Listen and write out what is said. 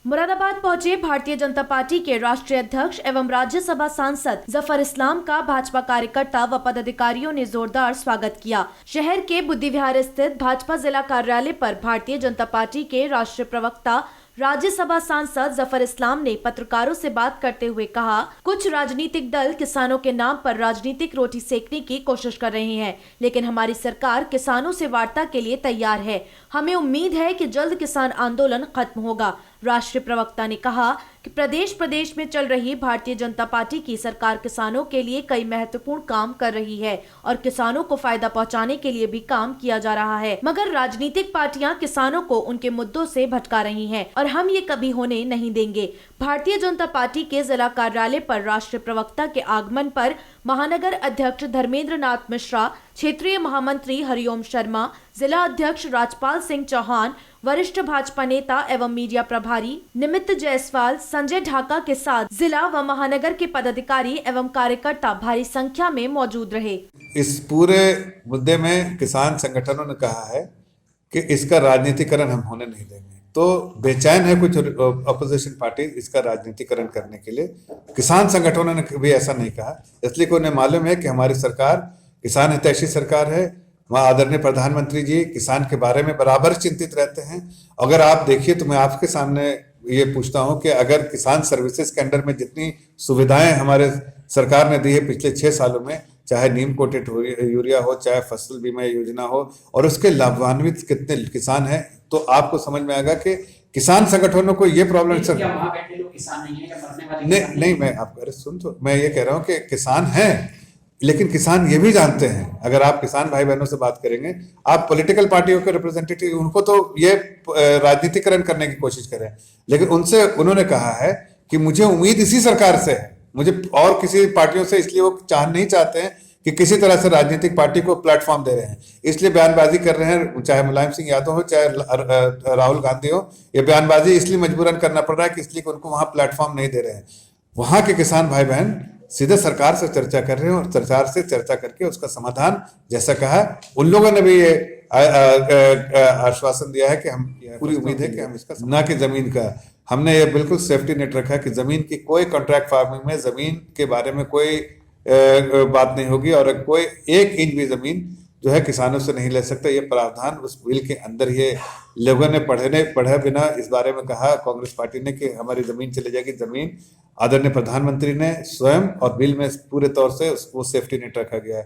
मुरादाबाद पहुंचे भारतीय जनता पार्टी के राष्ट्रीय अध्यक्ष एवं राज्यसभा सांसद जफर इस्लाम का भाजपा कार्यकर्ता व पदाधिकारियों ने जोरदार स्वागत किया। शहर के बुद्धि विहार स्थित भाजपा जिला कार्यालय पर भारतीय जनता पार्टी के राष्ट्रीय प्रवक्ता राज्यसभा सांसद जफर इस्लाम ने पत्रकारों से बात करते हुए कहा, कुछ राजनीतिक दल किसानों के नाम पर राजनीतिक रोटी सेकने की कोशिश कर रहे हैं, लेकिन हमारी सरकार किसानों से वार्ता के लिए तैयार है। हमें उम्मीद है कि जल्द किसान आंदोलन खत्म होगा। राष्ट्रीय प्रवक्ता ने कहा कि प्रदेश में चल रही भारतीय जनता पार्टी की सरकार किसानों के लिए कई महत्वपूर्ण काम कर रही है और किसानों को फायदा पहुंचाने के लिए भी काम किया जा रहा है, मगर राजनीतिक पार्टियां किसानों को उनके मुद्दों से भटका रही हैं और हम ये कभी होने नहीं देंगे। भारतीय जनता पार्टी के जिला कार्यालय पर राष्ट्रीय प्रवक्ता के आगमन पर महानगर अध्यक्ष धर्मेंद्र नाथ मिश्रा, क्षेत्रीय महामंत्री हरिओम शर्मा, जिला अध्यक्ष राजपाल सिंह चौहान, वरिष्ठ भाजपा नेता एवं मीडिया प्रभारी निमित्त जायसवाल, संजय ढाका के साथ जिला व महानगर के पदाधिकारी एवं कार्यकर्ता भारी संख्या में मौजूद रहे। इस पूरे मुद्दे में किसान संगठनों ने कहा है कि इसका राजनीतिकरण हम होने नहीं देंगे। तो बेचैन है कुछ अपोजिशन पार्टी इसका राजनीतिकरण करने के लिए। किसान संगठनों ने भी ऐसा नहीं कहा, इसलिए कि उन्हें मालूम है कि हमारी सरकार किसान हितैषी सरकार है। वहाँ आदरणीय प्रधानमंत्री जी किसान के बारे में बराबर चिंतित रहते हैं। अगर आप देखिए तो मैं आपके सामने ये पूछता हूँ कि अगर किसान सर्विसेज के अंडर में जितनी सुविधाएं हमारे सरकार ने दी है पिछले 6 सालों में, चाहे नीम कोटेड यूरिया हो, चाहे फसल बीमा योजना हो, और उसके लाभान्वित कितने किसान हैं, तो आपको समझ में आएगा कि किसान संगठनों को ये प्रॉब्लम सर नहीं मैं आपको अरे सुन तो मैं ये कह रहा हूँ कि किसान हैं, लेकिन किसान ये भी जानते हैं, अगर आप किसान भाई बहनों से बात करेंगे, आप पॉलिटिकल पार्टियों के रिप्रेजेंटेटिव, उनको तो ये राजनीतिकरण करने की कोशिश करें, लेकिन उनसे उन्होंने कहा है कि मुझे उम्मीद इसी सरकार से है, मुझे और किसी पार्टियों से, इसलिए वो नहीं चाहते हैं कि किसी तरह से राजनीतिक पार्टी को प्लेटफॉर्म दे रहे हैं, इसलिए बयानबाजी कर रहे हैं। चाहे मुलायम सिंह यादव हो, चाहे राहुल गांधी हो, ये बयानबाजी इसलिए मजबूरन करना पड़ रहा है कि इसलिए कि उनको वहां प्लेटफॉर्म नहीं दे रहे हैं। वहां के किसान भाई बहन सीधे सरकार से चर्चा कर रहे हैं और सरकार से चर्चा करके उसका समाधान, जैसा कहा उन लोगों ने भी ये आश्वासन दिया है कि हम पूरी उम्मीद है कि हम इसका ना कि जमीन का, हमने ये बिल्कुल सेफ्टी नेट रखा है कि जमीन की कोई कॉन्ट्रैक्ट फार्मिंग में जमीन के बारे में कोई बात नहीं होगी और कोई 1 इंच भी जमीन जो है किसानों से नहीं ले सकता। ये प्रावधान उस बिल के अंदर ही लोगों ने पढ़े बिना इस बारे में कहा कांग्रेस पार्टी ने कि हमारी जमीन चली जाएगी। जमीन आदरणीय प्रधानमंत्री ने स्वयं और बिल में पूरे तौर से उसको सेफ्टी नेट रखा गया है।